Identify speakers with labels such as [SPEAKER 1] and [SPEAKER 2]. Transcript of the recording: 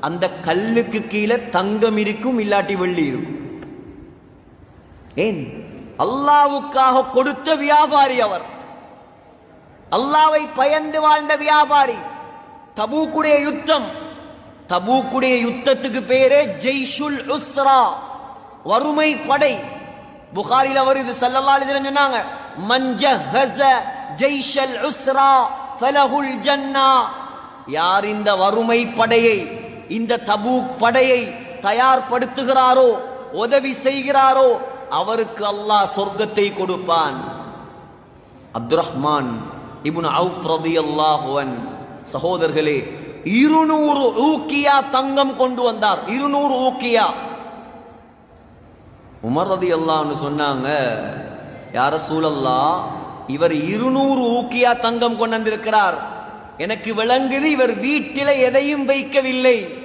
[SPEAKER 1] அந்த கல்லுக்கு கீழே தங்கம் இருக்கும், இல்லாட்டி வெள்ளி இருக்கும். ஏன்? அல்லாவுக்காக கொடுத்த வியாபாரி அவர். அல்லாவை பயந்து வாழ்ந்த வியாபாரி. தபூக்குடைய யுத்தம், தபூக்குடைய யுத்தத்துக்கு பேரே ஜெய்ஷுல் உஸ்ரா, வறுமை படை. புகாரில வருது, ஸல்லல்லாஹு அலைஹி வஸல்லம் சொன்னாங்க, மன் ஜஹஸ ஜெய்ஷல் உஸ்ரா ஃபலஹுல் ஜன்னா. யார் இந்த வறுமை படையை, இந்த தபூக் படையை தயார்படுத்துகிறாரோ, உதவி செய்கிறாரோ, அவருக்கு அல்லாஹ் சொர்க்கத்தை கொடுப்பான். அப்துர் ரஹ்மான் இப்னு அவுஃப் ரலியல்லாஹு அன்ஹு சகோதரர்களே 200 ஊக்கியா தங்கம் கொண்டு வந்தார். 200 ஊக்கியா. உமர் ரலியல்லாஹு அன்ஹு சொன்னாங்க, யா ரசூலல்லாஹ், இவர் 200 ஊக்கியா தங்கம் கொண்டு வந்திருக்கிறார். எனக்கு விளங்குது இவர் வீட்டில எதையும் வைக்கவில்லை.